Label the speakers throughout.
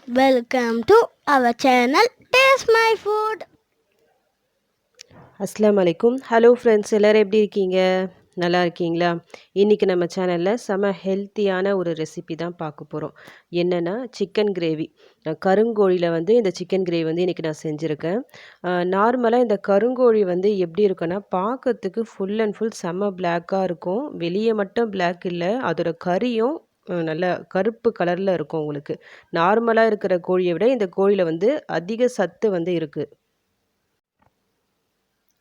Speaker 1: Welcome to our channel Taste My Food.
Speaker 2: அஸ்ஸலாமு அலைக்கும். Hello friends, எல்லோரும் எப்படி இருக்கீங்க? நல்லா இருக்கீங்களா? இன்றைக்கி நம்ம சேனலில் செம ஹெல்த்தியான ஒரு ரெசிபி தான் பார்க்க போகிறோம். என்னென்னா சிக்கன் கிரேவி. கருங்கோழியில் வந்து இந்த சிக்கன் கிரேவி வந்து இன்றைக்கி நான் செஞ்சுருக்கேன். நார்மலாக இந்த கருங்கோழி வந்து எப்படி இருக்குன்னா பார்க்கறதுக்கு ஃபுல் அண்ட் ஃபுல் செம பிளாக்காக இருக்கும். வெளியே மட்டும் பிளாக் இல்லை, அதோட கறியும் நல்ல கருப்பு கலரில் இருக்கும். உங்களுக்கு நார்மலாக இருக்கிற கோழியை விட இந்த கோழியில் வந்து அதிக சத்து வந்து இருக்குது.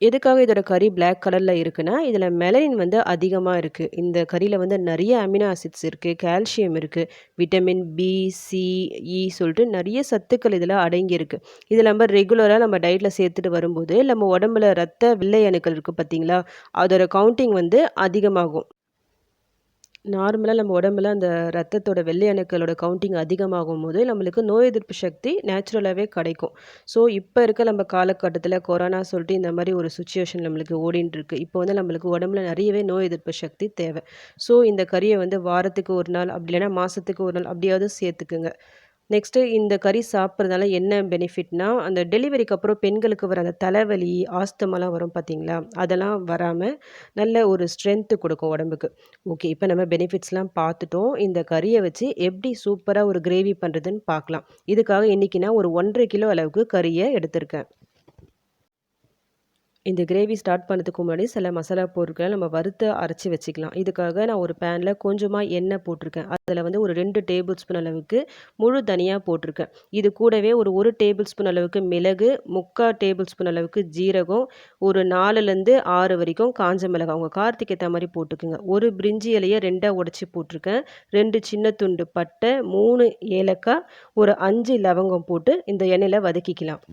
Speaker 2: எதுக்காக இதோட கறி பிளாக் கலரில் இருக்குன்னா, இதில் மெலனின் வந்து அதிகமாக இருக்குது. இந்த கறியில் வந்து நிறைய அமினோ ஆசிட்ஸ் இருக்குது, கால்சியம் இருக்குது, விட்டமின் பி, சி, இ சொல்லிட்டு நிறைய சத்துக்கள் இதில் அடங்கியிருக்கு. இதில் நம்ம ரெகுலராக நம்ம டயட்டில் சேர்த்துட்டு வரும்போது நம்ம உடம்புல ரத்த வெள்ளை அணுக்கள் இருக்குது பார்த்தீங்களா, அதோட கவுண்டிங் வந்து அதிகமாகும். நார்மலாக நம்ம உடம்புல அந்த ரத்தத்தோட வெள்ளை அணுக்களோட கவுண்டிங் அதிகமாகும் போது நம்மளுக்கு நோய் எதிர்ப்பு சக்தி நேச்சுரலாகவே கிடைக்கும். ஸோ இப்போ இருக்க நம்ம காலகட்டத்தில் கொரோனா சொல்லிட்டு இந்த மாதிரி ஒரு சுச்சுவேஷன் நம்மளுக்கு ஓடின்னு இருக்கு. இப்போ வந்து நம்மளுக்கு உடம்புல நிறையவே நோய் எதிர்ப்பு சக்தி தேவை. ஸோ இந்த கறியை வந்து வாரத்துக்கு ஒரு நாள் அப்படி இல்லைன்னா மாதத்துக்கு ஒரு நாள் அப்படியாவது சேர்த்துக்குங்க. நெக்ஸ்ட்டு இந்த கறி சாப்பிட்றதுனால என்ன பெனிஃபிட்னா, அந்த டெலிவரிக்கு அப்புறம் பெண்களுக்கு வர அந்த தலைவலி, ஆஸ்துமாலாம் வரும் பார்த்தீங்களா? அதெல்லாம் வராம நல்ல ஒரு ஸ்ட்ரென்த்து கொடுக்கும் உடம்புக்கு. ஓகே, இப்போ நம்ம பெனிஃபிட்ஸ்லாம் பார்த்துட்டோம். இந்த கறியை வச்சு எப்படி சூப்பராக ஒரு கிரேவி பண்ணுறதுன்னு பார்க்கலாம். இதுக்காக இன்றைக்கி நான் ஒரு 1½ கிலோ அளவுக்கு கறியை எடுத்திருக்கேன். இந்த கிரேவி ஸ்டார்ட் பண்ணுறதுக்கு முன்னாடி சில மசாலா பொருட்களை நம்ம வறுத்து அரைச்சி வச்சுக்கலாம். இதுக்காக நான் ஒரு பேனில் கொஞ்சமாக எண்ணெய் போட்டிருக்கேன். அதில் வந்து ஒரு 2 டேபிள் ஸ்பூன் அளவுக்கு முழு தனியா போட்டிருக்கேன். இது கூடவே ஒரு 1 டேபிள் ஸ்பூன் அளவுக்கு மிளகு, 3/4 டேபிள் ஸ்பூன் அளவுக்கு ஜீரகம், ஒரு 4லேருந்து 6 வரைக்கும் காஞ்ச மிளகாய் உங்கள் காரத்துக்கு ஏற்ற மாதிரி போட்டுக்குங்க. ஒரு பிரிஞ்சி இலையை 2ஆக உடச்சி போட்டிருக்கேன். 2 சின்ன துண்டு பட்டை, 3 ஏலக்காய், ஒரு 5 லவங்கம் போட்டு இந்த எண்ணெயில் வதக்கிக்கலாம்.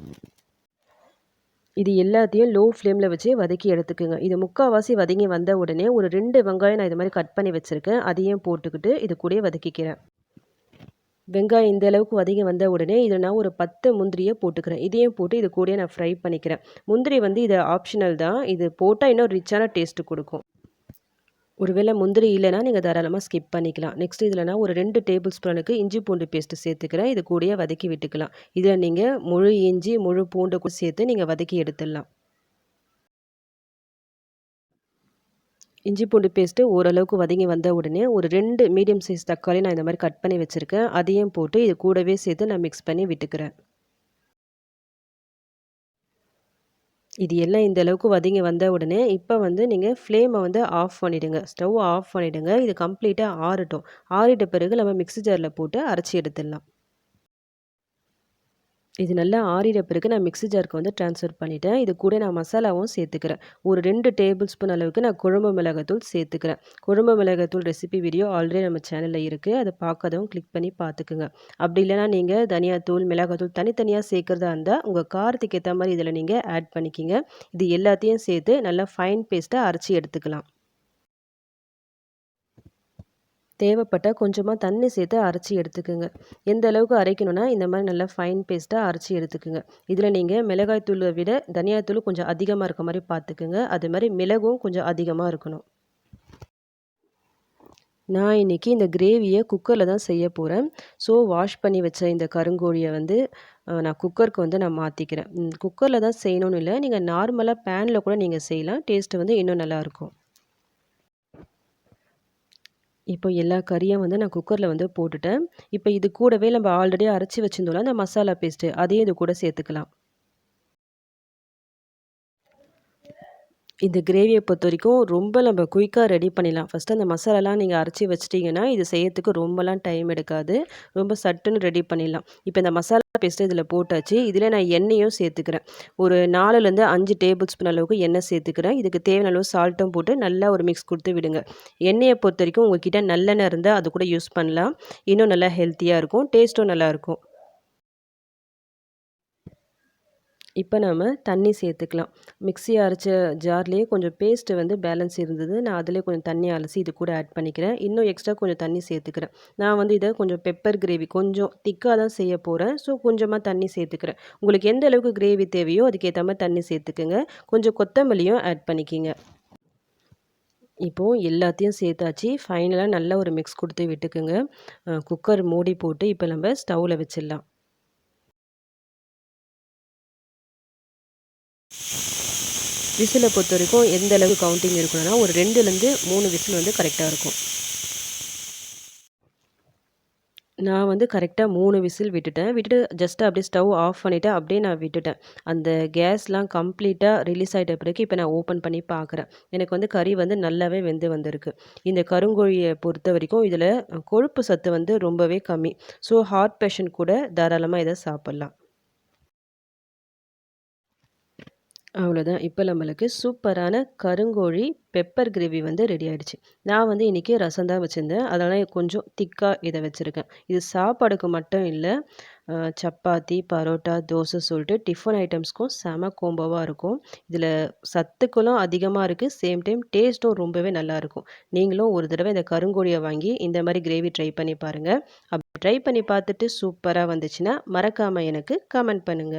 Speaker 2: இது எல்லாத்தையும் லோ ஃப்ளேமில் வச்சு வதக்கி எடுத்துக்குங்க. இது முக்கால்வாசி வதங்கி வந்த உடனே ஒரு 2 வெங்காயம் நான் இது மாதிரி கட் பண்ணி வச்சுருக்கேன். அதையும் போட்டுக்கிட்டு இது கூடயே வதக்கிக்கிறேன். வெங்காயம் இந்த அளவுக்கு வதங்கி வந்த உடனே இதில் நான் ஒரு 10 முந்திரியை போட்டுக்கிறேன். இதையும் போட்டு இது கூடயே நான் ஃப்ரை பண்ணிக்கிறேன். முந்திரி வந்து இது ஆப்ஷனல் தான். இது போட்டால் இன்னும் ரிச்சான டேஸ்ட்டு கொடுக்கும். ஒருவேளை முந்திரி இல்லைன்னா நீங்கள் தாராளமாக ஸ்கிப் பண்ணிக்கலாம். நெக்ஸ்ட் இதில் நான் ஒரு 2 டேபிள் ஸ்பூனுக்கு இஞ்சி பூண்டு பேஸ்ட்டு சேர்த்துக்கிறேன். இது கூடயே வதக்கி விட்டுக்கலாம். இதில் நீங்கள் முழு இஞ்சி முழு பூண்டு கூட சேர்த்து நீங்கள் வதக்கி எடுத்துடலாம். இஞ்சி பூண்டு பேஸ்ட்டு ஓரளவுக்கு வதங்கி வந்த உடனே ஒரு 2 மீடியம் சைஸ் தக்காளி நான் இந்த மாதிரி கட் பண்ணி வச்சுருக்கேன். அதையும் போட்டு இது கூடவே சேர்த்து நான் மிக்ஸ் பண்ணி விட்டுக்கிறேன். இது எல்லாம் இந்த அளவுக்கு வதங்கி வந்த உடனே இப்போ வந்து நீங்கள் ஃப்ளேமை வந்து ஆஃப் பண்ணிவிடுங்க. ஸ்டவ் ஆஃப் பண்ணிவிடுங்க. இது கம்ப்ளீட்டாக ஆறட்டும். ஆறிட்ட பிறகு நம்ம மிக்ஸி ஜாரில் போட்டு அரைச்சி எடுத்துடலாம். இது நல்லா ஆறிட பிறகு நான் மிக்ஸி ஜாருக்கு வந்து ட்ரான்ஸ்ஃபர் பண்ணிவிட்டேன். இது கூட நான் மசாலாவும் சேர்த்துக்கிறேன். ஒரு 2 டேபிள் ஸ்பூன் அளவுக்கு நான் குழம்பு மிளகாத்தூள் சேர்த்துக்கிறேன். குழம்பு மிளகாத்தூள் ரெசிபி வீடியோ ஆல்ரெடி நம்ம சேனலில் இருக்குது. அதை பார்க்காதவங்க கிளிக் பண்ணி பார்த்துக்குங்க. அப்படி இல்லைனா நீங்கள் தனியாத்தூள் மிளகாத்தூள் தனித்தனியாக சேர்க்குறதா இருந்தால் உங்கள் காரத்துக்கு ஏற்ற மாதிரி இதில் நீங்கள் ஆட் பண்ணிக்கிங்க. இது எல்லாத்தையும் சேர்த்து நல்லா ஃபைன் பேஸ்ட்டாக அரைச்சி எடுத்துக்கலாம். தேவைப்பட்டால் கொஞ்சமாக தண்ணி சேர்த்து அரைச்சி எடுத்துக்குங்க. எந்த அளவுக்கு அரைக்கணும்னா இந்த மாதிரி நல்லா ஃபைன் பேஸ்ட்டாக அரைச்சி எடுத்துக்குங்க. இதில் நீங்கள் மிளகாய் தூளை விட தனியாத்தூள் கொஞ்சம் அதிகமாக இருக்க மாதிரி பார்த்துக்குங்க. அது மாதிரி மிளகும் கொஞ்சம் அதிகமாக இருக்கணும். நான் இன்றைக்கி இந்த கிரேவியை குக்கரில் தான் செய்ய போகிறேன். ஸோ வாஷ் பண்ணி வச்ச இந்த கருங்கோழியை வந்து நான் குக்கருக்கு வந்து நான் மாற்றிக்கிறேன். குக்கரில் தான் செய்யணும்னு இல்லை, நீங்கள் நார்மலாக பேனில் கூட நீங்கள் செய்யலாம். டேஸ்ட்டு வந்து இன்னும் நல்லாயிருக்கும். இப்போ எல்லா கறியும் வந்து நான் குக்கரில் வந்து போட்டுட்டேன். இப்போ இது கூடவே நம்ம ஆல்ரெடி அரைச்சி வச்சிருந்தோம்ல அந்த மசாலா பேஸ்ட்டு, அதையும் இது கூட சேர்த்துக்கலாம். இந்த கிரேவியை பொறுத்த வரைக்கும் ரொம்ப நம்ம குயிக்காக ரெடி பண்ணிடலாம். ஃபஸ்ட்டு அந்த மசாலாலாம் நீங்கள் அரைச்சி வச்சிட்டிங்கன்னா இது செய்யறதுக்கு ரொம்பலாம் டைம் எடுக்காது. ரொம்ப சட்டுன்னு ரெடி பண்ணிடலாம். இப்போ இந்த மசாலா பேஸ்ட்டு இதில் போட்டாச்சு. இதில் நான் எண்ணெயும் சேர்த்துக்கிறேன். ஒரு 4லேருந்து 5 டேபிள் ஸ்பூன் அளவுக்கு எண்ணெய் சேர்த்துக்கிறேன். இதுக்கு தேவையான அளவு சால்ட்டும் போட்டு நல்லா ஒரு மிக்ஸ் கொடுத்து விடுங்க. எண்ணெயை பொறுத்த வரைக்கும் உங்கள்கிட்ட நல்லெண்ணெய் இருந்தால் அது கூட யூஸ் பண்ணலாம். இன்னும் நல்லா ஹெல்த்தியாக இருக்கும், டேஸ்ட்டும் நல்லாயிருக்கும். இப்போ நம்ம தண்ணி சேர்த்துக்கலாம். மிக்ஸி அரைச்ச ஜார்லேயே கொஞ்சம் பேஸ்ட்டு வந்து பேலன்ஸ் இருந்தது. நான் அதிலே கொஞ்சம் தண்ணி அலசி இது கூட ஆட் பண்ணிக்கிறேன். இன்னும் எக்ஸ்ட்ரா கொஞ்சம் தண்ணி சேர்த்துக்கிறேன். நான் வந்து இதை கொஞ்சம் பெப்பர் கிரேவி கொஞ்சம் திக்காக தான் செய்ய போகிறேன். ஸோ கொஞ்சமாக தண்ணி சேர்த்துக்கிறேன். உங்களுக்கு எந்த அளவுக்கு கிரேவி தேவையோ அதுக்கேற்ற மாதிரி தண்ணி சேர்த்துக்குங்க. கொஞ்சம் கொத்தமல்லியும் ஆட் பண்ணிக்கிங்க. இப்போது எல்லாத்தையும் சேர்த்தாச்சு. ஃபைனலாக நல்லா ஒரு மிக்ஸ் கொடுத்து விட்டுக்குங்க. குக்கர் மூடி போட்டு இப்போ நம்ம ஸ்டவ்வில் வச்சிடலாம். விசிலை பொறுத்த வரைக்கும் எந்த அளவுக்கு கவுண்டிங் இருக்கணும்னா ஒரு 2லேருந்து 3 விசில் வந்து கரெக்டாக இருக்கும். நான் வந்து கரெக்டாக 3 விசில் விட்டுட்டேன். விட்டுட்டு ஜஸ்ட் அப்படியே ஸ்டவ் ஆஃப் பண்ணிவிட்டு அப்படியே நான் விட்டுட்டேன். அந்த கேஸ்லாம் கம்ப்ளீட்டாக ரிலீஸ் ஆயிட்ட பிறகு இப்போ நான் ஓப்பன் பண்ணி பார்க்குறேன். எனக்கு வந்து கறி வந்து நல்லாவே வெந்து வந்திருக்கு. இந்த கருங்கோழிய பொறுத்தவரைக்கும் இதில கொழுப்பு சத்து வந்து ரொம்பவே கம்மி. ஸோ ஹார்ட் பேஷண்ட் கூட தாராளமா இத சாப்பிடலாம். அவ்வளோதான். இப்ப நம்மளுக்கு சூப்பரான கருங்கோழி பெப்பர் கிரேவி வந்து ரெடி ஆயிடுச்சு. நான் வந்து இன்னைக்கு ரசம் தான் வச்சிருந்தேன். அதனால கொஞ்சம் திக்கா இத வச்சிருக்கேன். இது சாப்பாடுக்கு மட்டும் இல்ல, சப்பாத்தி, பரோட்டா, தோசை சொல்லிட்டு டிஃபன் ஐட்டம்ஸ்க்கும் செம கோம்போவா இருக்கும். இதில சத்துக்களும் அதிகமா இருக்கு. சேம் டைம் டேஸ்ட்டும் ரொம்பவே நல்லாயிருக்கும். நீங்களும் ஒரு தடவ இந்த கருங்கோழிய வாங்கி இந்த மாரி கிரேவி ட்ரை பண்ணி பாருங்க. அப்படி ட்ரை பண்ணி பார்த்துட்டு சூப்பரா வந்துச்சுன்னா, மறக்காம எனக்கு கமெண்ட் பண்ணுங்க.